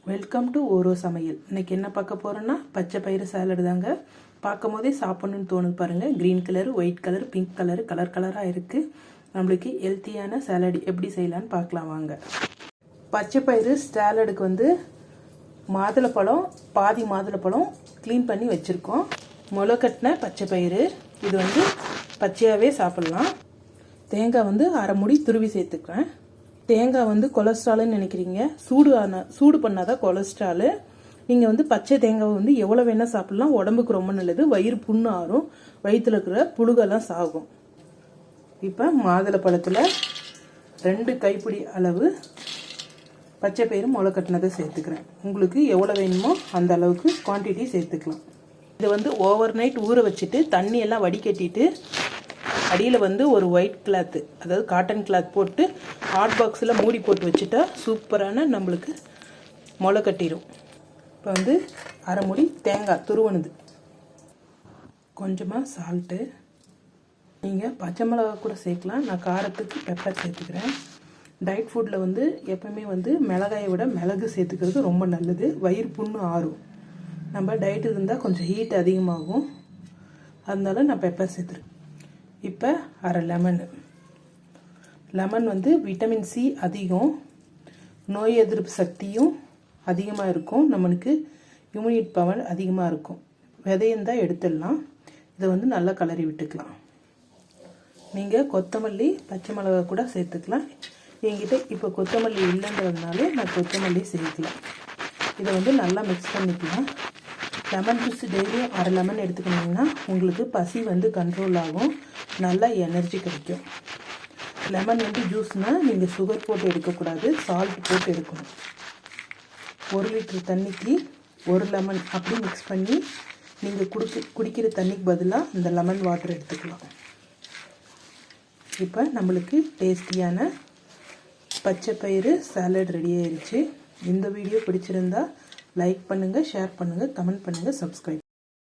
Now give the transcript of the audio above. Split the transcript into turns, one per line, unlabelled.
Welcome to ஓரோ சமையல். இன்னைக்கு என்ன பார்க்க போகிறோன்னா பச்சை பயிறு சாலட் தாங்க. பார்க்கும் போதே சாப்பிட்ணுன்னு தோணுது பாருங்கள். Green colour, white colour, pink colour, கலராக இருக்குது. நம்மளுக்கு ஹெல்த்தியான சாலட் எப்படி செய்யலான்னு பார்க்கலாம் வாங்க. பச்சை பயிறு சாலடுக்கு மாதுளப்பழம், பாதி மாதுளப்பழம் க்ளீன் பண்ணி வச்சுருக்கோம். முளைக்கட்டின பச்சை பயிறு, இது பச்சையாகவே சாப்பிட்லாம். தேங்காய் அரை மூடி துருவி சேர்த்துக்கிறேன். தேங்காய் கொலஸ்ட்ரால்னு நினைக்கிறீங்க, சூடு பண்ணாதான் கொலஸ்ட்ராலு. நீங்கள் பச்சை தேங்காய் எவ்வளோ வேணால் சாப்பிட்லாம், உடம்புக்கு ரொம்ப நல்லது. வயிறு புண்ணு ஆறும், வயிற்றுல இருக்கிற புழுகெல்லாம் சாகும். இப்போ மாதுளப்பழத்தில் 2 கைப்பிடி அளவு பச்சை பயிறு முளை கட்டினதை சேர்த்துக்கிறேன். உங்களுக்கு எவ்வளோ வேணுமோ அந்த அளவுக்கு குவான்டிட்டி சேர்த்துக்கலாம். இது ஓவர் நைட் ஊற வச்சுட்டு தண்ணியெல்லாம் வடிகட்டிட்டு அடியில் ஒரு ஒயிட் கிளாத்து, அதாவது காட்டன் கிளாத் போட்டு ஹாட் பாக்ஸில் மூடி போட்டு வச்சுட்டா சூப்பரான நம்மளுக்கு முளை கட்டிடும். இப்போ அரை மூடி தேங்காய் துருவணுது, கொஞ்சமாக சால்ட்டு. நீங்கள் பச்சை மிளகா கூட சேர்க்கலாம். நான் காரத்துக்கு பெப்பர் சேர்த்துக்கிறேன். டயட் ஃபுட்டில் எப்பவுமே மிளகாயை விட மிளகு சேர்த்துக்கிறது ரொம்ப நல்லது. வயிறு புண்ணு ஆறும். நம்ம டயட் இருந்தால் கொஞ்சம் ஹீட் அதிகமாகும், அதனால நான் பெப்பர் சேர்த்துருக்கேன். இப்போ அரை லெமன் விட்டமின் சி அதிகம், நோய் எதிர்ப்பு சக்தியும் அதிகமாக இருக்கும், நம்மளுக்கு இம்யூனிட்டி பவர் அதிகமாக இருக்கும். விதையந்தான் எடுத்துடலாம். இதை நல்லா கலரி விட்டுக்கலாம். நீங்கள் கொத்தமல்லி, பச்சை மிளகா கூட சேர்த்துக்கலாம். என்கிட்ட இப்போ கொத்தமல்லி இல்லைன்றதுனால நான் கொத்தமல்லி சேர்க்கலாம். இதை நல்லா மிக்ஸ் பண்ணிக்கலாம். லெமன் ஜூஸ் டெய்லியும் அரை லெமன் எடுத்துக்கிட்டிங்கன்னா உங்களுக்கு பசி கண்ட்ரோல் ஆகும், நல்லா எனர்ஜி கிடைக்கும். லெமன் ஜூஸ்னால் நீங்கள் சுகர் போட்டு எடுக்கக்கூடாது, சால்ட் போட்டு எடுக்கணும். 1 லிட்டர் தண்ணிக்கு 1 லெமன் அப்படி மிக்ஸ் பண்ணி நீங்கள் குடிக்கிற தண்ணிக்கு பதிலாக இந்த லெமன் வாட்டர் எடுத்துக்கலாம். இப்போ நம்மளுக்கு டேஸ்டியான பச்சை பயிறு சாலட் ரெடி ஆயிடுச்சு. இந்த வீடியோ பிடிச்சிருந்தா லைக் பண்ணுங்கள், ஷேர் பண்ணுங்கள், கமெண்ட் பண்ணுங்கள், சப்ஸ்கிரைப்.